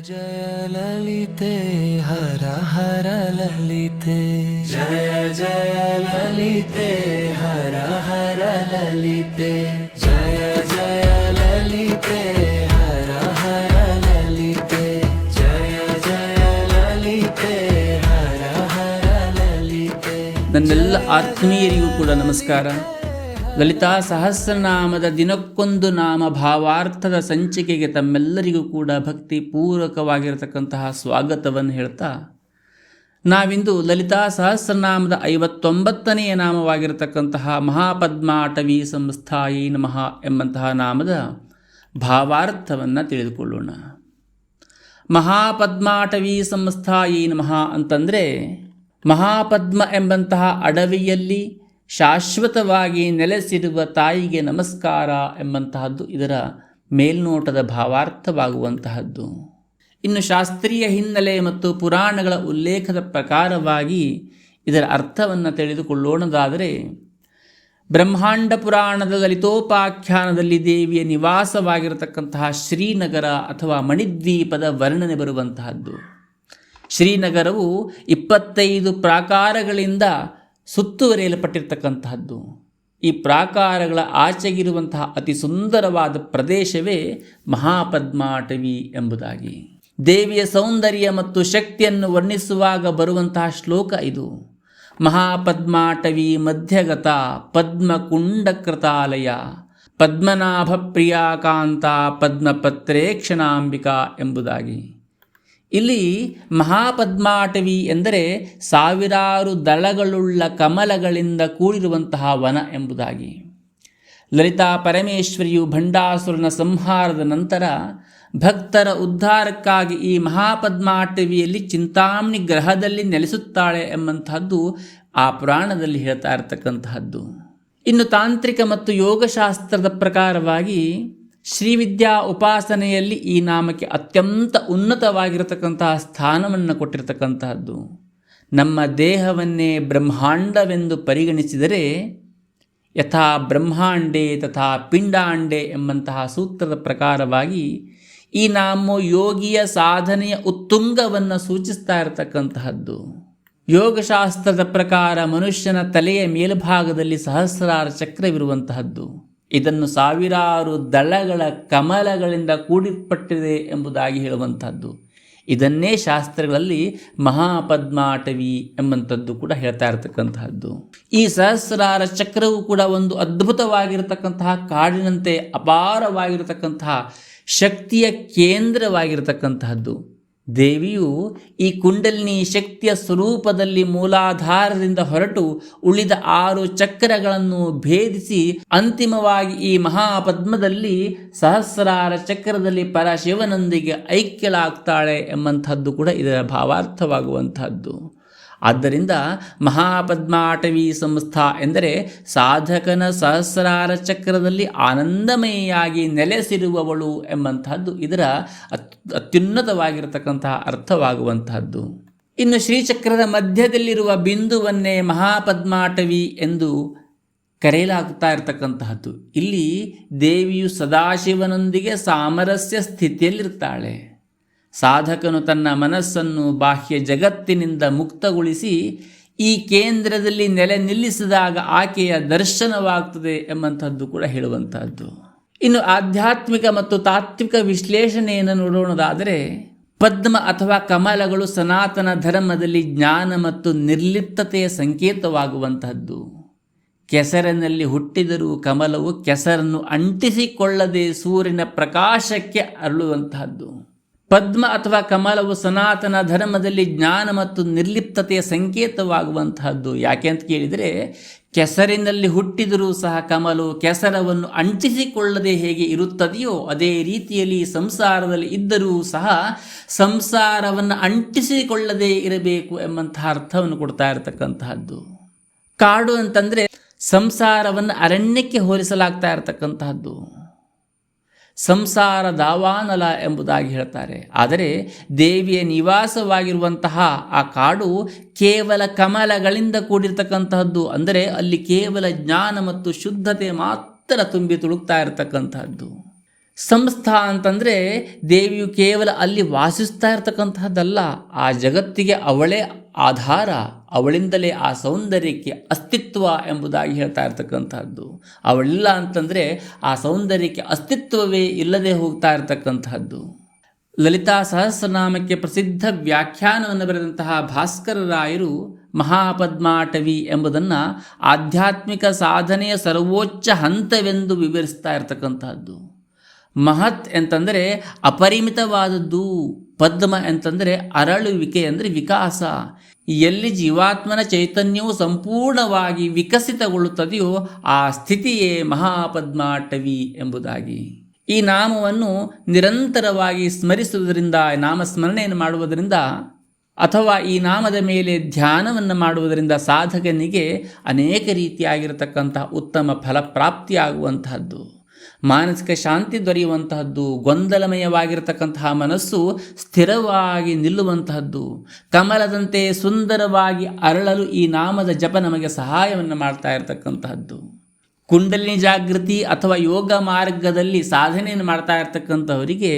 जय ललिते हर हर ललिते जय जय ललिते हर हर ललिते जय जय ललिते हर हर ललिते जय जय ललिते हर हर ललिते. ನನ್ನೆಲ್ಲ ಆತ್ಮೀಯರಿಗೂ ಕೂಡ ನಮಸ್ಕಾರ. ಲಲಿತಾ ಸಹಸ್ರನಾಮದ ದಿನಕ್ಕೊಂದು ನಾಮ ಭಾವಾರ್ಥದ ಸಂಚಿಕೆಗೆ ತಮ್ಮೆಲ್ಲರಿಗೂ ಕೂಡ ಭಕ್ತಿ ಪೂರ್ವಕವಾಗಿರತಕ್ಕಂತಹ ಸ್ವಾಗತವನ್ನು ಹೇಳ್ತಾ, ನಾವಿಂದು ಲಲಿತಾ ಸಹಸ್ರನಾಮದ 59ನೆಯ ನಾಮವಾಗಿರತಕ್ಕಂತಹ ಮಹಾಪದ್ಮಾಟವಿ ಸಂಸ್ಥಾಯೈ ನಮಃ ಎಂಬಂತಹ ನಾಮದ ಭಾವಾರ್ಥವನ್ನು ತಿಳಿದುಕೊಳ್ಳೋಣ. ಮಹಾಪದ್ಮಾಟವಿ ಸಂಸ್ಥಾಯೈ ನಮಃ ಅಂತಂದರೆ, ಮಹಾಪದ್ಮ ಎಂಬಂತಹ ಅಡವಿಯಲ್ಲಿ ಶಾಶ್ವತವಾಗಿ ನೆಲೆಸಿರುವ ತಾಯಿಗೆ ನಮಸ್ಕಾರ ಎಂಬಂತಹದ್ದು ಇದರ ಮೇಲ್ನೋಟದ ಭಾವಾರ್ಥವಾಗುವಂತಹದ್ದು. ಇನ್ನು ಶಾಸ್ತ್ರೀಯ ಹಿನ್ನೆಲೆ ಮತ್ತು ಪುರಾಣಗಳ ಉಲ್ಲೇಖದ ಪ್ರಕಾರವಾಗಿ ಇದರ ಅರ್ಥವನ್ನು ತಿಳಿದುಕೊಳ್ಳೋಣದಾದರೆ, ಬ್ರಹ್ಮಾಂಡ ಪುರಾಣದ ಲಲಿತೋಪಾಖ್ಯಾನದಲ್ಲಿ ದೇವಿಯ ನಿವಾಸವಾಗಿರತಕ್ಕಂತಹ ಶ್ರೀನಗರ ಅಥವಾ ಮಣಿದ್ವೀಪದ ವರ್ಣನೆ ಬರುವಂತಹದ್ದು. ಶ್ರೀನಗರವು 25 ಪ್ರಾಕಾರಗಳಿಂದ ಸುತ್ತುವರಿಯಲ್ಪಟ್ಟಿರ್ತಕ್ಕಂತಹದ್ದು. ಈ ಪ್ರಾಕಾರಗಳ ಆಚೆಗಿರುವಂತಹ ಅತಿ ಸುಂದರವಾದ ಪ್ರದೇಶವೇ ಮಹಾಪದ್ಮಾಟವಿ ಎಂಬುದಾಗಿ. ದೇವಿಯ ಸೌಂದರ್ಯ ಮತ್ತು ಶಕ್ತಿಯನ್ನು ವರ್ಣಿಸುವಾಗ ಬರುವಂತಹ ಶ್ಲೋಕ ಇದು. ಮಹಾಪದ್ಮಾಟವಿ ಮಧ್ಯಗತ ಪದ್ಮಕುಂಡಕೃತಾಲಯ ಪದ್ಮನಾಭ ಪ್ರಿಯಾಕಾಂತ ಪದ್ಮಪತ್ರೇ ಕ್ಷಣಾಂಬಿಕಾ ಎಂಬುದಾಗಿ. ಇಲ್ಲಿ ಮಹಾಪದ್ಮಾಟವಿ ಎಂದರೆ ಸಾವಿರಾರು ದಳಗಳುಳ್ಳ ಕಮಲಗಳಿಂದ ಕೂಡಿರುವಂತಹ ವನ ಎಂಬುದಾಗಿ. ಲಲಿತಾ ಪರಮೇಶ್ವರಿಯು ಭಂಡಾಸುರನ ಸಂಹಾರದ ನಂತರ ಭಕ್ತರ ಉದ್ಧಾರಕ್ಕಾಗಿ ಈ ಮಹಾಪದ್ಮಾಟವಿಯಲ್ಲಿ ಚಿಂತಾಮಣಿ ಗ್ರಹದಲ್ಲಿ ನೆಲೆಸುತ್ತಾಳೆ ಎಂಬಂತಹದ್ದು ಆ ಪುರಾಣದಲ್ಲಿ ಹೇಳ್ತಾ ಇರತಕ್ಕಂತಹದ್ದು. ಇನ್ನು ತಾಂತ್ರಿಕ ಮತ್ತು ಯೋಗಶಾಸ್ತ್ರದ ಪ್ರಕಾರವಾಗಿ ಶ್ರೀವಿದ್ಯಾ ಉಪಾಸನೆಯಲ್ಲಿ ಈ ನಾಮಕ್ಕೆ ಅತ್ಯಂತ ಉನ್ನತವಾಗಿರತಕ್ಕಂತಹ ಸ್ಥಾನವನ್ನು ಕೊಟ್ಟಿರತಕ್ಕಂತಹದ್ದು. ನಮ್ಮ ದೇಹವನ್ನೇ ಬ್ರಹ್ಮಾಂಡವೆಂದು ಪರಿಗಣಿಸಿದರೆ ಯಥಾ ಬ್ರಹ್ಮಾಂಡೇ ತಥಾ ಪಿಂಡಾಂಡೇ ಎಂಬಂತಹ ಸೂತ್ರದ ಪ್ರಕಾರವಾಗಿ ಈ ನಾಮ ಯೋಗಿಯ ಸಾಧನೆಯ ಉತ್ತುಂಗವನ್ನು ಸೂಚಿಸ್ತಾ ಇರತಕ್ಕಂತಹದ್ದು. ಯೋಗಶಾಸ್ತ್ರದ ಪ್ರಕಾರ ಮನುಷ್ಯನ ತಲೆಯ ಮೇಲ್ಭಾಗದಲ್ಲಿ ಸಹಸ್ರಾರ ಚಕ್ರವಿರುವಂತಹದ್ದು. ಇದನ್ನು ಸಾವಿರಾರು ದಳಗಳ ಕಮಲಗಳಿಂದ ಕೂಡಿಪಟ್ಟಿದೆ ಎಂಬುದಾಗಿ ಹೇಳುವಂಥದ್ದು. ಇದನ್ನೇ ಶಾಸ್ತ್ರಗಳಲ್ಲಿ ಮಹಾಪದ್ಮಾಟವಿ ಎಂಬಂಥದ್ದು ಕೂಡ ಹೇಳ್ತಾ ಇರತಕ್ಕಂತಹದ್ದು. ಈ ಸಹಸ್ರಾರ ಚಕ್ರವು ಕೂಡ ಒಂದು ಅದ್ಭುತವಾಗಿರತಕ್ಕಂತಹ ಕಾಡಿನಂತೆ ಅಪಾರವಾಗಿರತಕ್ಕಂತಹ ಶಕ್ತಿಯ ಕೇಂದ್ರವಾಗಿರತಕ್ಕಂತಹದ್ದು. ದೇವಿಯು ಈ ಕುಂಡಲಿನಿ ಶಕ್ತಿಯ ಸ್ವರೂಪದಲ್ಲಿ ಮೂಲಾಧಾರದಿಂದ ಹೊರಟು ಉಳಿದ 6 ಚಕ್ರಗಳನ್ನು ಭೇದಿಸಿ ಅಂತಿಮವಾಗಿ ಈ ಮಹಾಪದ್ಮದಲ್ಲಿ ಸಹಸ್ರಾರ ಚಕ್ರದಲ್ಲಿ ಪರಶಿವನೊಂದಿಗೆ ಐಕ್ಯಳಾಗ್ತಾಳೆ ಎಂಬಂಥದ್ದು ಕೂಡ ಇದರ ಭಾವಾರ್ಥವಾಗುವಂತಹದ್ದು. ಆದ್ದರಿಂದ ಮಹಾಪದ್ಮಾಟವಿ ಸಂಸ್ಥಾ ಎಂದರೆ ಸಾಧಕನ ಸಹಸ್ರಾರ ಚಕ್ರದಲ್ಲಿ ಆನಂದಮಯಿಯಾಗಿ ನೆಲೆಸಿರುವವಳು ಎಂಬಂತಹದ್ದು ಇದರ ಅತ್ಯುನ್ನತವಾಗಿರತಕ್ಕಂತಹ ಅರ್ಥವಾಗುವಂತಹದ್ದು. ಇನ್ನು ಶ್ರೀಚಕ್ರದ ಮಧ್ಯದಲ್ಲಿರುವ ಬಿಂದುವನ್ನೇ ಮಹಾಪದ್ಮಾಟವಿ ಎಂದು ಕರೆಯಲಾಗ್ತಾ ಇರತಕ್ಕಂತಹದ್ದು. ಇಲ್ಲಿ ದೇವಿಯು ಸದಾಶಿವನೊಂದಿಗೆ ಸಾಮರಸ್ಯ ಸ್ಥಿತಿಯಲ್ಲಿರ್ತಾಳೆ. ಸಾಧಕನು ತನ್ನ ಮನಸ್ಸನ್ನು ಬಾಹ್ಯ ಜಗತ್ತಿನಿಂದ ಮುಕ್ತಗೊಳಿಸಿ ಈ ಕೇಂದ್ರದಲ್ಲಿ ನೆಲೆ ನಿಲ್ಲಿಸಿದಾಗ ಆಕೆಯ ದರ್ಶನವಾಗ್ತದೆ ಎಂಬಂಥದ್ದು ಕೂಡ ಹೇಳುವಂತಹದ್ದು. ಇನ್ನು ಆಧ್ಯಾತ್ಮಿಕ ಮತ್ತು ತಾತ್ವಿಕ ವಿಶ್ಲೇಷಣೆಯನ್ನು ನೋಡೋಣದಾದರೆ, ಪದ್ಮ ಅಥವಾ ಕಮಲಗಳು ಸನಾತನ ಧರ್ಮದಲ್ಲಿ ಜ್ಞಾನ ಮತ್ತು ನಿರ್ಲಿಪ್ತತೆಯ ಸಂಕೇತವಾಗುವಂತಹದ್ದು. ಕೆಸರಿನಲ್ಲಿ ಹುಟ್ಟಿದರೂ ಕಮಲವು ಕೆಸರನ್ನು ಅಂಟಿಸಿಕೊಳ್ಳದೆ ಸೂರ್ಯನ ಪ್ರಕಾಶಕ್ಕೆ ಅರಳುವಂತಹದ್ದು. ಪದ್ಮ ಅಥವಾ ಕಮಲವು ಸನಾತನ ಧರ್ಮದಲ್ಲಿ ಜ್ಞಾನ ಮತ್ತು ನಿರ್ಲಿಪ್ತತೆಯ ಸಂಕೇತವಾಗುವಂತಹದ್ದು. ಯಾಕೆ ಅಂತ ಕೇಳಿದರೆ, ಕೆಸರಿನಲ್ಲಿ ಹುಟ್ಟಿದರೂ ಸಹ ಕಮಲವು ಕೆಸರವನ್ನು ಅಂಟಿಸಿಕೊಳ್ಳದೆ ಹೇಗೆ ಇರುತ್ತದೆಯೋ ಅದೇ ರೀತಿಯಲ್ಲಿ ಸಂಸಾರದಲ್ಲಿ ಇದ್ದರೂ ಸಹ ಸಂಸಾರವನ್ನು ಅಂಟಿಸಿಕೊಳ್ಳದೆ ಇರಬೇಕು ಎಂಬಂತಹ ಅರ್ಥವನ್ನು ಕೊಡ್ತಾ ಇರತಕ್ಕಂತಹದ್ದು. ಕಾಡು ಅಂತಂದರೆ ಸಂಸಾರವನ್ನು ಅರಣ್ಯಕ್ಕೆ ಹೋಲಿಸಲಾಗ್ತಾ ಇರತಕ್ಕಂತಹದ್ದು. ಸಂಸಾರ ದಾವಾನಲ ಎಂಬುದಾಗಿ ಹೇಳ್ತಾರೆ. ಆದರೆ ದೇವಿಯ ನಿವಾಸವಾಗಿರುವಂತಹ ಆ ಕಾಡು ಕೇವಲ ಕಮಲಗಳಿಂದ ಕೂಡಿರ್ತಕ್ಕಂತಹದ್ದು. ಅಂದರೆ ಅಲ್ಲಿ ಕೇವಲ ಜ್ಞಾನ ಮತ್ತು ಶುದ್ಧತೆ ಮಾತ್ರ ತುಂಬಿ ತುಳುಕ್ತಾ ಇರತಕ್ಕಂತಹದ್ದು. ಸಂಸ್ಥಾ ಅಂತಂದರೆ ದೇವಿಯು ಕೇವಲ ಅಲ್ಲಿ ವಾಸಿಸ್ತಾ ಇರತಕ್ಕಂತಹದ್ದಲ್ಲ, ಆ ಜಗತ್ತಿಗೆ ಅವಳೇ ಆಧಾರ, ಅವಳಿಂದಲೇ ಆ ಸೌಂದರ್ಯಕ್ಕೆ ಅಸ್ತಿತ್ವ ಎಂಬುದಾಗಿ ಹೇಳ್ತಾ ಇರತಕ್ಕಂತಹದ್ದು. ಅವಳಿಲ್ಲ ಅಂತಂದರೆ ಆ ಸೌಂದರ್ಯಕ್ಕೆ ಅಸ್ತಿತ್ವವೇ ಇಲ್ಲದೆ ಹೋಗ್ತಾ ಇರತಕ್ಕಂತಹದ್ದು. ಲಲಿತಾ ಸಹಸ್ರನಾಮಕ್ಕೆ ಪ್ರಸಿದ್ಧ ವ್ಯಾಖ್ಯಾನವನ್ನು ಬರೆದಂತಹ ಭಾಸ್ಕರರಾಯರು ಮಹಾಪದ್ಮಾಟವಿ ಎಂಬುದನ್ನು ಆಧ್ಯಾತ್ಮಿಕ ಸಾಧನೆಯ ಸರ್ವೋಚ್ಚ ಹಂತವೆಂದು ವಿವರಿಸ್ತಾ ಇರತಕ್ಕಂತಹದ್ದು. ಮಹತ್ ಅಂತಂದರೆ ಅಪರಿಮಿತವಾದದ್ದು, ಪದ್ಮ ಅಂತಂದರೆ ಅರಳುವಿಕೆ ಅಂದರೆ ವಿಕಾಸ. ಎಲ್ಲಿ ಜೀವಾತ್ಮನ ಚೈತನ್ಯವು ಸಂಪೂರ್ಣವಾಗಿ ವಿಕಸಿತಗೊಳ್ಳುತ್ತದೆಯೋ ಆ ಸ್ಥಿತಿಯೇ ಮಹಾಪದ್ಮಾಟವಿ ಎಂಬುದಾಗಿ. ಈ ನಾಮವನ್ನು ನಿರಂತರವಾಗಿ ಸ್ಮರಿಸುವುದರಿಂದ, ನಾಮಸ್ಮರಣೆಯನ್ನು ಮಾಡುವುದರಿಂದ ಅಥವಾ ಈ ನಾಮದ ಮೇಲೆ ಧ್ಯಾನವನ್ನು ಮಾಡುವುದರಿಂದ ಸಾಧಕನಿಗೆ ಅನೇಕ ರೀತಿಯಾಗಿರತಕ್ಕಂಥ ಉತ್ತಮ ಫಲಪ್ರಾಪ್ತಿಯಾಗುವಂತಹದ್ದು, ಮಾನಸಿಕ ಶಾಂತಿ ದೊರೆಯುವಂತಹದ್ದು, ಗೊಂದಲಮಯವಾಗಿರತಕ್ಕಂತಹ ಮನಸ್ಸು ಸ್ಥಿರವಾಗಿ ನಿಲ್ಲುವಂತಹದ್ದು, ಕಮಲದಂತೆ ಸುಂದರವಾಗಿ ಅರಳಲು ಈ ನಾಮದ ಜಪ ನಮಗೆ ಸಹಾಯವನ್ನು ಮಾಡ್ತಾ ಇರತಕ್ಕಂತಹದ್ದು. ಕುಂಡಲಿನಿ ಜಾಗೃತಿ ಅಥವಾ ಯೋಗ ಮಾರ್ಗದಲ್ಲಿ ಸಾಧನೆಯನ್ನು ಮಾಡ್ತಾ ಇರತಕ್ಕಂಥವರಿಗೆ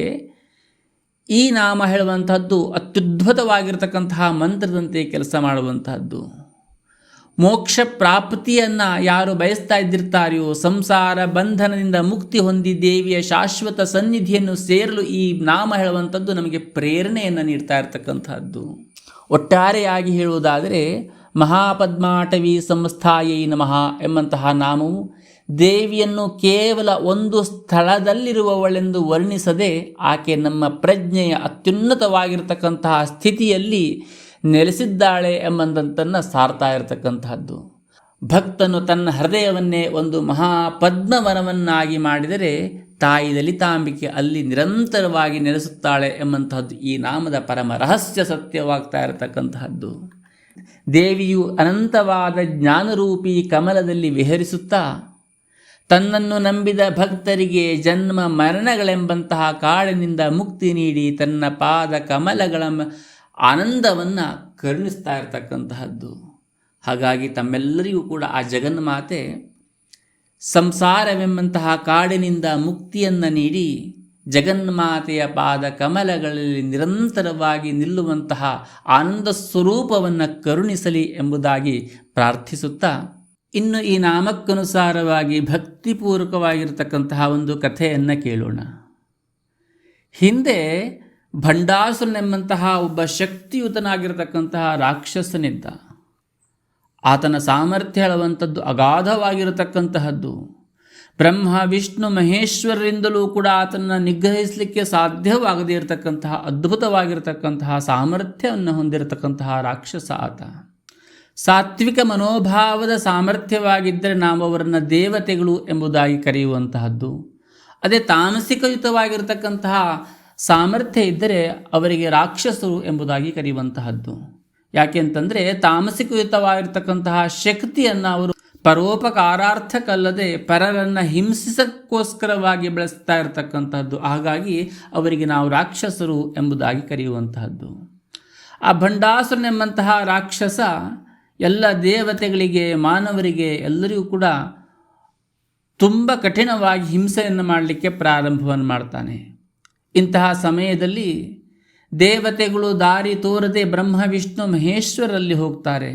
ಈ ನಾಮ ಹೇಳುವಂತಹದ್ದು ಅತ್ಯದ್ಭುತವಾಗಿರ್ತಕ್ಕಂತಹ ಮಂತ್ರದಂತೆ ಕೆಲಸ ಮಾಡುವಂತಹದ್ದು. ಮೋಕ್ಷ ಪ್ರಾಪ್ತಿಯನ್ನು ಯಾರು ಬಯಸ್ತಾ ಇದ್ದಿರ್ತಾರೆಯೋ, ಸಂಸಾರ ಬಂಧನದಿಂದ ಮುಕ್ತಿ ಹೊಂದಿ ದೇವಿಯ ಶಾಶ್ವತ ಸನ್ನಿಧಿಯನ್ನು ಸೇರಲು ಈ ನಾಮ ಹೇಳುವಂಥದ್ದು ನಮಗೆ ಪ್ರೇರಣೆಯನ್ನು ನೀಡ್ತಾ ಇರತಕ್ಕಂತಹದ್ದು. ಒಟ್ಟಾರೆಯಾಗಿ ಹೇಳುವುದಾದರೆ ಮಹಾಪದ್ಮಾಟವಿ ಸಂಸ್ಥಾಯೈ ನಮಃ ಎಂಬಂತಹ ನಾಮವು ದೇವಿಯನ್ನು ಕೇವಲ ಒಂದು ಸ್ಥಳದಲ್ಲಿರುವವಳೆಂದು ವರ್ಣಿಸದೆ ಆಕೆ ನಮ್ಮ ಪ್ರಜ್ಞೆಯ ಅತ್ಯುನ್ನತವಾಗಿರ್ತಕ್ಕಂತಹ ಸ್ಥಿತಿಯಲ್ಲಿ ನೆಲೆಸಿದ್ದಾಳೆ ಎಂಬಂತನ್ನು ಸಾರ್ತಾ ಇರತಕ್ಕಂತಹದ್ದು. ಭಕ್ತನು ತನ್ನ ಹೃದಯವನ್ನೇ ಒಂದು ಮಹಾಪದ್ಮವನವನ್ನಾಗಿ ಮಾಡಿದರೆ ತಾಯಿ ಲಲಿತಾಂಬಿಕೆ ಅಲ್ಲಿ ನಿರಂತರವಾಗಿ ನೆಲೆಸುತ್ತಾಳೆ ಎಂಬಂತಹದ್ದು ಈ ನಾಮದ ಪರಮ ರಹಸ್ಯ ಸತ್ಯವಾಗ್ತಾ ಇರತಕ್ಕಂತಹದ್ದು. ದೇವಿಯು ಅನಂತವಾದ ಜ್ಞಾನರೂಪಿ ಕಮಲದಲ್ಲಿ ವಿಹರಿಸುತ್ತಾ ತನ್ನನ್ನು ನಂಬಿದ ಭಕ್ತರಿಗೆ ಜನ್ಮ ಮರಣಗಳೆಂಬಂತಹ ಕಾಡಿನಿಂದ ಮುಕ್ತಿ ನೀಡಿ ತನ್ನ ಪಾದ ಕಮಲಗಳ ಆನಂದವನ್ನು ಕರುಣಿಸ್ತಾ ಇರತಕ್ಕಂತಹದ್ದು. ಹಾಗಾಗಿ ತಮ್ಮೆಲ್ಲರಿಗೂ ಕೂಡ ಆ ಜಗನ್ಮಾತೆ ಸಂಸಾರವೆಂಬಂತಹ ಕಾಡಿನಿಂದ ಮುಕ್ತಿಯನ್ನು ನೀಡಿ ಜಗನ್ಮಾತೆಯ ಪಾದ ಕಮಲಗಳಲ್ಲಿ ನಿರಂತರವಾಗಿ ನಿಲ್ಲುವಂತಹ ಆನಂದ ಸ್ವರೂಪವನ್ನು ಕರುಣಿಸಲಿ ಎಂಬುದಾಗಿ ಪ್ರಾರ್ಥಿಸುತ್ತಾ, ಇನ್ನು ಈ ನಾಮಕ್ಕನುಸಾರವಾಗಿ ಭಕ್ತಿಪೂರ್ವಕವಾಗಿರ್ತಕ್ಕಂತಹ ಒಂದು ಕಥೆಯನ್ನು ಕೇಳೋಣ. ಹಿಂದೆ ಭಂಡಾಸುರನೆಂಬಂತಹ ಒಬ್ಬ ಶಕ್ತಿಯುತನಾಗಿರತಕ್ಕಂತಹ ರಾಕ್ಷಸನಿದ್ದ. ಆತನ ಸಾಮರ್ಥ್ಯ ಹೇಳುವಂಥದ್ದು ಅಗಾಧವಾಗಿರತಕ್ಕಂತಹದ್ದು. ಬ್ರಹ್ಮ ವಿಷ್ಣು ಮಹೇಶ್ವರರಿಂದಲೂ ಕೂಡ ಆತನ ನಿಗ್ರಹಿಸಲಿಕ್ಕೆ ಸಾಧ್ಯವಾಗದೇ ಇರತಕ್ಕಂತಹ ಅದ್ಭುತವಾಗಿರತಕ್ಕಂತಹ ಸಾಮರ್ಥ್ಯವನ್ನು ಹೊಂದಿರತಕ್ಕಂತಹ ರಾಕ್ಷಸ ಆತ. ಸಾತ್ವಿಕ ಮನೋಭಾವದ ಸಾಮರ್ಥ್ಯವಾಗಿದ್ದರೆ ನಾವು ಅವರನ್ನು ದೇವತೆಗಳು ಎಂಬುದಾಗಿ ಕರೆಯುವಂತಹದ್ದು. ಅದೇ ತಾಮಸಿಕಯುತವಾಗಿರತಕ್ಕಂತಹ ಸಾಮರ್ಥ್ಯ ಇದ್ದರೆ ಅವರಿಗೆ ರಾಕ್ಷಸರು ಎಂಬುದಾಗಿ ಕರೆಯುವಂತಹದ್ದು. ಯಾಕೆಂತಂದರೆ ತಾಮಸಿಕಯುತವಾಗಿರ್ತಕ್ಕಂತಹ ಶಕ್ತಿಯನ್ನು ಅವರು ಪರೋಪಕಾರಾರ್ಥಕ್ಕಲ್ಲದೆ ಪರರನ್ನು ಹಿಂಸಿಸಕ್ಕೋಸ್ಕರವಾಗಿ ಬೆಳೆಸ್ತಾ ಇರತಕ್ಕಂಥದ್ದು. ಹಾಗಾಗಿ ಅವರಿಗೆ ನಾವು ರಾಕ್ಷಸರು ಎಂಬುದಾಗಿ ಕರೆಯುವಂತಹದ್ದು. ಆ ಭಂಡಾಸುರನೆಂಬಂತಹ ರಾಕ್ಷಸ ಎಲ್ಲ ದೇವತೆಗಳಿಗೆ, ಮಾನವರಿಗೆ, ಎಲ್ಲರಿಗೂ ಕೂಡ ತುಂಬ ಕಠಿಣವಾಗಿ ಹಿಂಸೆಯನ್ನು ಮಾಡಲಿಕ್ಕೆ ಪ್ರಾರಂಭವನ್ನು ಮಾಡ್ತಾನೆ. ಇಂತಹ ಸಮಯದಲ್ಲಿ ದೇವತೆಗಳು ದಾರಿ ತೋರದೆ ಬ್ರಹ್ಮ ವಿಷ್ಣು ಮಹೇಶ್ವರಲ್ಲಿ ಹೋಗ್ತಾರೆ.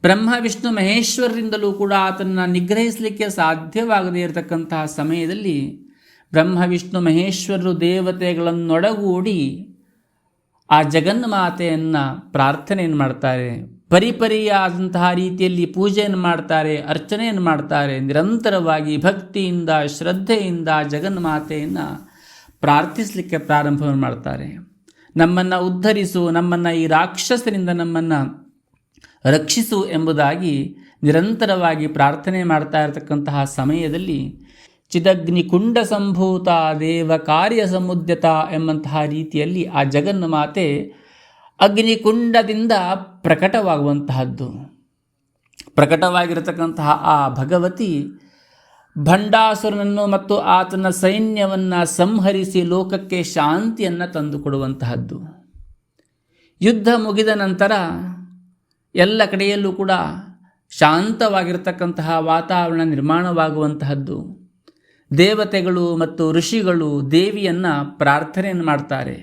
ಬ್ರಹ್ಮ ವಿಷ್ಣು ಮಹೇಶ್ವರರಿಂದಲೂ ಕೂಡ ಆತನ್ನು ನಿಗ್ರಹಿಸಲಿಕ್ಕೆ ಸಾಧ್ಯವಾಗದೇ ಇರತಕ್ಕಂತಹ ಸಮಯದಲ್ಲಿ ಬ್ರಹ್ಮ ವಿಷ್ಣು ಮಹೇಶ್ವರರು ದೇವತೆಗಳನ್ನೊಡಗೂಡಿ ಆ ಜಗನ್ಮಾತೆಯನ್ನು ಪ್ರಾರ್ಥನೆಯನ್ನು ಮಾಡ್ತಾರೆ. ಪರಿಪರಿಯಾದಂತಹ ರೀತಿಯಲ್ಲಿ ಪೂಜೆಯನ್ನು ಮಾಡ್ತಾರೆ, ಅರ್ಚನೆಯನ್ನು ಮಾಡ್ತಾರೆ. ನಿರಂತರವಾಗಿ ಭಕ್ತಿಯಿಂದ, ಶ್ರದ್ಧೆಯಿಂದ ಜಗನ್ಮಾತೆಯನ್ನು ಪ್ರಾರ್ಥಿಸಲಿಕ್ಕೆ ಪ್ರಾರಂಭವನ್ನು ಮಾಡ್ತಾರೆ. ನಮ್ಮನ್ನು ಉದ್ಧರಿಸು, ನಮ್ಮನ್ನು ಈ ರಾಕ್ಷಸರಿಂದ ನಮ್ಮನ್ನು ರಕ್ಷಿಸು ಎಂಬುದಾಗಿ ನಿರಂತರವಾಗಿ ಪ್ರಾರ್ಥನೆ ಮಾಡ್ತಾ ಇರತಕ್ಕಂತಹ ಸಮಯದಲ್ಲಿ ಚಿದಗ್ನಿಕುಂಡ ಸಂಭೂತ ದೇವ ಕಾರ್ಯ ಸಮುದ್ಯತ ಎಂಬಂತಹ ರೀತಿಯಲ್ಲಿ ಆ ಜಗನ್ಮಾತೆ ಅಗ್ನಿಕುಂಡದಿಂದ ಪ್ರಕಟವಾಗುವಂತಹದ್ದು. ಪ್ರಕಟವಾಗಿರತಕ್ಕಂತಹ ಆ ಭಗವತಿ ಭಂಡಾಸುರನನ್ನು ಮತ್ತು ಆತನ ಸೈನ್ಯವನ್ನು ಸಂಹರಿಸಿ ಲೋಕಕ್ಕೆ ಶಾಂತಿಯನ್ನು ತಂದುಕೊಡುವಂತಹದ್ದು. ಯುದ್ಧ ಮುಗಿದ ನಂತರ ಎಲ್ಲ ಕಡೆಯಲ್ಲೂ ಕೂಡ ಶಾಂತವಾಗಿರತಕ್ಕಂತಹ ವಾತಾವರಣ ನಿರ್ಮಾಣವಾಗುವಂತಹದ್ದು. ದೇವತೆಗಳು ಮತ್ತು ಋಷಿಗಳು ದೇವಿಯನ್ನು ಪ್ರಾರ್ಥನೆಯನ್ನು ಮಾಡ್ತಾರೆ.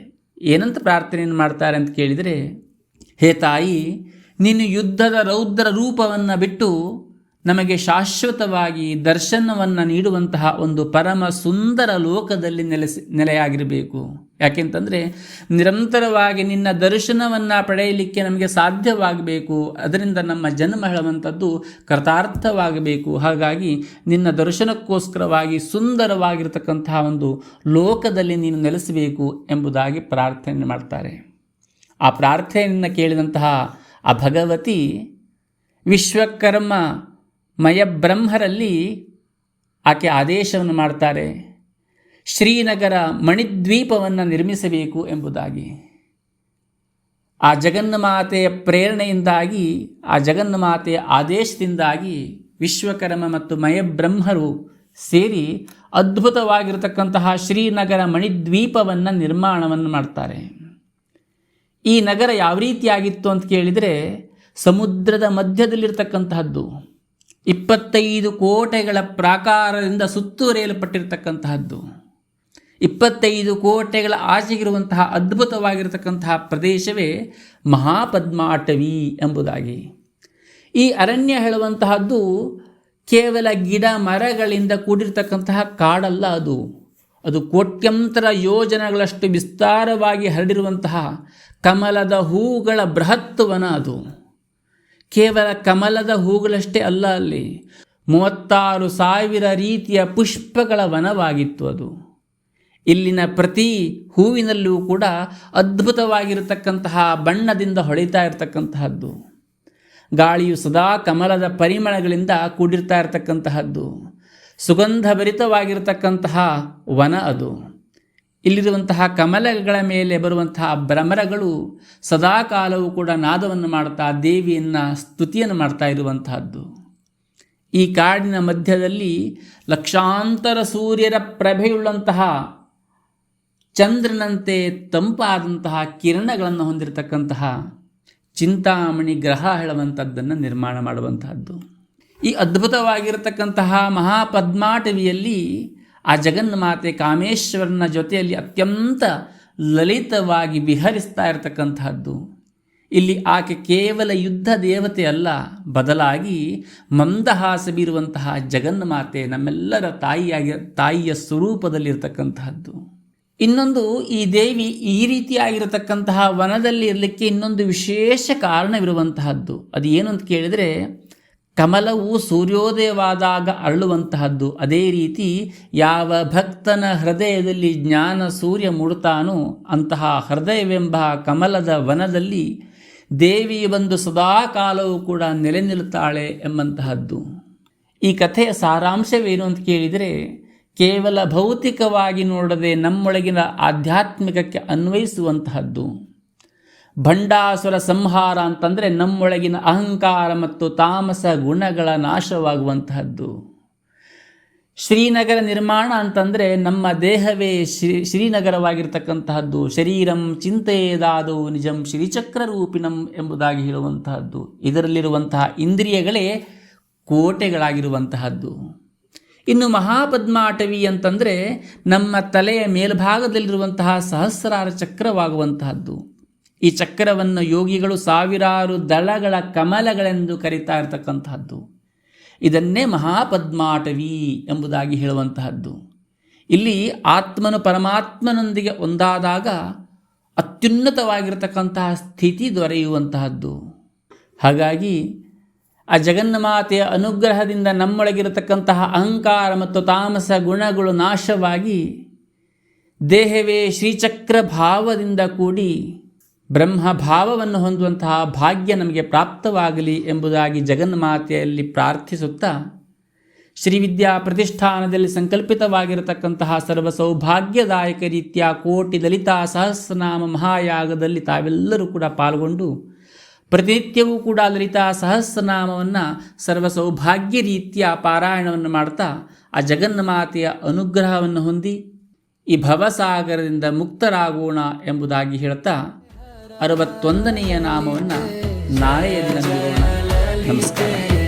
ಏನಂತ ಪ್ರಾರ್ಥನೆಯನ್ನು ಮಾಡ್ತಾರೆ ಅಂತ ಕೇಳಿದರೆ, ಹೇ ತಾಯಿ, ನೀನು ಯುದ್ಧದ ರೌದ್ರ ರೂಪವನ್ನು ಬಿಟ್ಟು ನಮಗೆ ಶಾಶ್ವತವಾಗಿ ದರ್ಶನವನ್ನು ನೀಡುವಂತಹ ಒಂದು ಪರಮ ಸುಂದರ ಲೋಕದಲ್ಲಿ ನೆಲೆಯಾಗಿರಬೇಕು. ಯಾಕೆಂತಂದರೆ ನಿರಂತರವಾಗಿ ನಿನ್ನ ದರ್ಶನವನ್ನು ಪಡೆಯಲಿಕ್ಕೆ ನಮಗೆ ಸಾಧ್ಯವಾಗಬೇಕು. ಅದರಿಂದ ನಮ್ಮ ಜನ್ಮ ಹೇಳುವಂಥದ್ದು ಕೃತಾರ್ಥವಾಗಬೇಕು. ಹಾಗಾಗಿ ನಿನ್ನ ದರ್ಶನಕ್ಕೋಸ್ಕರವಾಗಿ ಸುಂದರವಾಗಿರತಕ್ಕಂತಹ ಒಂದು ಲೋಕದಲ್ಲಿ ನೀನು ನೆಲೆಸಬೇಕು ಎಂಬುದಾಗಿ ಪ್ರಾರ್ಥನೆ ಮಾಡ್ತಾರೆ. ಆ ಪ್ರಾರ್ಥನೆಯನ್ನು ಕೇಳಿದಂತಹ ಆ ಭಗವತಿ ವಿಶ್ವಕರ್ಮ ಮಯಬ್ರಹ್ಮರಲ್ಲಿ ಆಕೆ ಆದೇಶವನ್ನು ಮಾಡ್ತಾರೆ, ಶ್ರೀನಗರ ಮಣಿದ್ವೀಪವನ್ನು ನಿರ್ಮಿಸಬೇಕು ಎಂಬುದಾಗಿ. ಆ ಜಗನ್ಮಾತೆಯ ಪ್ರೇರಣೆಯಿಂದಾಗಿ, ಆ ಜಗನ್ಮಾತೆಯ ಆದೇಶದಿಂದಾಗಿ ವಿಶ್ವಕರ್ಮ ಮತ್ತು ಮಯಬ್ರಹ್ಮರು ಸೇರಿ ಅದ್ಭುತವಾಗಿರತಕ್ಕಂತಹ ಶ್ರೀನಗರ ಮಣಿದ್ವೀಪವನ್ನು ನಿರ್ಮಾಣವನ್ನು ಮಾಡ್ತಾರೆ. ಈ ನಗರ ಯಾವ ರೀತಿಯಾಗಿತ್ತು ಅಂತ ಕೇಳಿದರೆ, ಸಮುದ್ರದ ಮಧ್ಯದಲ್ಲಿರ್ತಕ್ಕಂತಹದ್ದು, 25 ಕೋಟೆಗಳ ಪ್ರಾಕಾರದಿಂದ ಸುತ್ತುವರಿಯಲ್ಪಟ್ಟಿರ್ತಕ್ಕಂತಹದ್ದು, 25 ಕೋಟೆಗಳ ಆಚೆಗಿರುವಂತಹ ಅದ್ಭುತವಾಗಿರತಕ್ಕಂತಹ ಪ್ರದೇಶವೇ ಮಹಾಪದ್ಮಾಟವಿ ಎಂಬುದಾಗಿ. ಈ ಅರಣ್ಯ ಹೇಳುವಂತಹದ್ದು ಕೇವಲ ಗಿಡ ಮರಗಳಿಂದ ಕೂಡಿರ್ತಕ್ಕಂತಹ ಕಾಡಲ್ಲ, ಅದು ಕೋಟ್ಯಂತರ ಯೋಜನೆಗಳಷ್ಟು ವಿಸ್ತಾರವಾಗಿ ಹರಡಿರುವಂತಹ ಕಮಲದ ಹೂಗಳ ಬೃಹತ್ವನ. ಅದು ಕೇವಲ ಕಮಲದ ಹೂಗಳಷ್ಟೇ ಅಲ್ಲ, ಅಲ್ಲಿ 36,000 ರೀತಿಯ ಪುಷ್ಪಗಳ ವನವಾಗಿತ್ತು ಅದು. ಇಲ್ಲಿನ ಪ್ರತಿ ಹೂವಿನಲ್ಲೂ ಕೂಡ ಅದ್ಭುತವಾಗಿರತಕ್ಕಂತಹ ಬಣ್ಣದಿಂದ ಹೊಳಿತಾ ಇರತಕ್ಕಂತಹದ್ದು. ಗಾಳಿಯು ಸದಾ ಕಮಲದ ಪರಿಮಳಗಳಿಂದ ಕೂಡಿರ್ತಾ ಇರತಕ್ಕಂತಹದ್ದು. ಸುಗಂಧಭರಿತವಾಗಿರತಕ್ಕಂತಹ ವನ ಅದು. ಇಲ್ಲಿರುವಂತಹ ಕಮಲಗಳ ಮೇಲೆ ಬರುವಂತಹ ಭ್ರಮರಗಳು ಸದಾಕಾಲವೂ ಕೂಡ ನಾದವನ್ನು ಮಾಡ್ತಾ ದೇವಿಯನ್ನು ಸ್ತುತಿಯನ್ನು ಮಾಡ್ತಾ ಇರುವಂತಹದ್ದು. ಈ ಕಾಡಿನ ಮಧ್ಯದಲ್ಲಿ ಲಕ್ಷಾಂತರ ಸೂರ್ಯರ ಪ್ರಭೆಯುಳ್ಳಂತಹ ಚಂದ್ರನಂತೆ ತಂಪಾದಂತಹ ಕಿರಣಗಳನ್ನು ಹೊಂದಿರತಕ್ಕಂತಹ ಚಿಂತಾಮಣಿ ಗ್ರಹ ಹೇಳುವಂಥದ್ದನ್ನು ನಿರ್ಮಾಣ ಮಾಡುವಂತಹದ್ದು. ಈ ಅದ್ಭುತವಾಗಿರತಕ್ಕಂತಹ ಮಹಾಪದ್ಮಾಟವಿಯಲ್ಲಿ ಆ ಜಗನ್ಮಾತೆ ಕಾಮೇಶ್ವರನ ಜೊತೆಯಲ್ಲಿ ಅತ್ಯಂತ ಲಲಿತವಾಗಿ ವಿಹರಿಸ್ತಾ ಇರತಕ್ಕಂತಹದ್ದು. ಇಲ್ಲಿ ಆಕೆ ಕೇವಲ ಯುದ್ಧ ದೇವತೆ ಅಲ್ಲ, ಬದಲಾಗಿ ಮಂದಹಾಸ ಬೀರುವಂತಹ ಜಗನ್ಮಾತೆ, ನಮ್ಮೆಲ್ಲರ ತಾಯಿಯ ಸ್ವರೂಪದಲ್ಲಿರ್ತಕ್ಕಂತಹದ್ದು. ಇನ್ನೊಂದು, ಈ ದೇವಿ ಈ ರೀತಿಯಾಗಿರತಕ್ಕಂತಹ ವನದಲ್ಲಿ ಇರಲಿಕ್ಕೆ ಇನ್ನೊಂದು ವಿಶೇಷ ಕಾರಣವಿರುವಂತಹದ್ದು. ಅದು ಏನು ಅಂತ ಕೇಳಿದರೆ, ಕಮಲವು ಸೂರ್ಯೋದಯವಾದಾಗ ಅರಳುವಂತಹದ್ದು. ಅದೇ ರೀತಿ ಯಾವ ಭಕ್ತನ ಹೃದಯದಲ್ಲಿ ಜ್ಞಾನ ಸೂರ್ಯ ಮೂಡುತ್ತಾನೋ ಅಂತಹ ಹೃದಯವೆಂಬ ಕಮಲದ ವನದಲ್ಲಿ ದೇವಿ ಬಂದು ಸದಾಕಾಲವೂ ಕೂಡ ನೆಲೆ ನಿಲ್ಲುತ್ತಾಳೆ ಎಂಬಂತಹದ್ದು. ಈ ಕಥೆಯ ಸಾರಾಂಶವೇನು ಅಂತ ಕೇಳಿದರೆ, ಕೇವಲ ಭೌತಿಕವಾಗಿ ನೋಡದೆ ನಮ್ಮೊಳಗಿನ ಆಧ್ಯಾತ್ಮಿಕಕ್ಕೆ ಅನ್ವಯಿಸುವಂತಹದ್ದು. ಭಂಡಾಸುರ ಸಂಹಾರ ಅಂತಂದರೆ ನಮ್ಮೊಳಗಿನ ಅಹಂಕಾರ ಮತ್ತು ತಾಮಸ ಗುಣಗಳ ನಾಶವಾಗುವಂತಹದ್ದು. ಶ್ರೀನಗರ ನಿರ್ಮಾಣ ಅಂತಂದರೆ ನಮ್ಮ ದೇಹವೇ ಶ್ರೀನಗರವಾಗಿರ್ತಕ್ಕಂತಹದ್ದು. ಶರೀರಂ ಚಿಂತೆಯೇದಾದವು ನಿಜಂ ಶ್ರೀಚಕ್ರ ರೂಪಿಣಂ ಎಂಬುದಾಗಿ ಹೇಳುವಂತಹದ್ದು. ಇದರಲ್ಲಿರುವಂತಹ ಇಂದ್ರಿಯಗಳೇ ಕೋಟೆಗಳಾಗಿರುವಂತಹದ್ದು. ಇನ್ನು ಮಹಾಪದ್ಮಾಟವಿ ಅಂತಂದರೆ ನಮ್ಮ ತಲೆಯ ಮೇಲ್ಭಾಗದಲ್ಲಿರುವಂತಹ ಸಹಸ್ರಾರ ಚಕ್ರವಾಗುವಂತಹದ್ದು. ಈ ಚಕ್ರವನ್ನು ಯೋಗಿಗಳು ಸಾವಿರಾರು ದಳಗಳ ಕಮಲಗಳೆಂದು ಕರೀತಾ ಇರತಕ್ಕಂತಹದ್ದು. ಇದನ್ನೇ ಮಹಾಪದ್ಮಾಟವಿ ಎಂಬುದಾಗಿ ಹೇಳುವಂತಹದ್ದು. ಇಲ್ಲಿ ಆತ್ಮನು ಪರಮಾತ್ಮನೊಂದಿಗೆ ಒಂದಾದಾಗ ಅತ್ಯುನ್ನತವಾಗಿರತಕ್ಕಂತಹ ಸ್ಥಿತಿ ದೊರೆಯುವಂತಹದ್ದು. ಹಾಗಾಗಿ ಆ ಜಗನ್ಮಾತೆಯ ಅನುಗ್ರಹದಿಂದ ನಮ್ಮೊಳಗಿರತಕ್ಕಂತಹ ಅಹಂಕಾರ ಮತ್ತು ತಾಮಸ ಗುಣಗಳು ನಾಶವಾಗಿ ದೇಹವೇ ಶ್ರೀಚಕ್ರ ಭಾವದಿಂದ ಕೂಡಿ ಬ್ರಹ್ಮಭಾವವನ್ನು ಹೊಂದುವಂತಹ ಭಾಗ್ಯ ನಮಗೆ ಪ್ರಾಪ್ತವಾಗಲಿ ಎಂಬುದಾಗಿ ಜಗನ್ಮಾತೆಯಲ್ಲಿ ಪ್ರಾರ್ಥಿಸುತ್ತಾ, ಶ್ರೀವಿದ್ಯಾ ಪ್ರತಿಷ್ಠಾನದಲ್ಲಿ ಸಂಕಲ್ಪಿತವಾಗಿರತಕ್ಕಂತಹ ಸರ್ವ ಸೌಭಾಗ್ಯದಾಯಕ ರೀತಿಯ ಕೋಟಿ ಲಲಿತಾ ಸಹಸ್ರನಾಮ ಮಹಾಯಾಗದಲ್ಲಿ ತಾವೆಲ್ಲರೂ ಕೂಡ ಪಾಲ್ಗೊಂಡು ಪ್ರತಿನಿತ್ಯವೂ ಕೂಡ ಲಲಿತಾ ಸಹಸ್ರನಾಮವನ್ನು ಸರ್ವ ಸೌಭಾಗ್ಯ ರೀತಿಯ ಪಾರಾಯಣವನ್ನು ಮಾಡ್ತಾ ಆ ಜಗನ್ಮಾತೆಯ ಅನುಗ್ರಹವನ್ನು ಹೊಂದಿ ಈ ಭವಸಾಗರದಿಂದ ಮುಕ್ತರಾಗೋಣ ಎಂಬುದಾಗಿ ಹೇಳ್ತಾ 61ನೆಯ ನಾಮವನ್ನು ನಾಳೆಯಲ್ಲಿ ನಮಸ್ಕಾರ.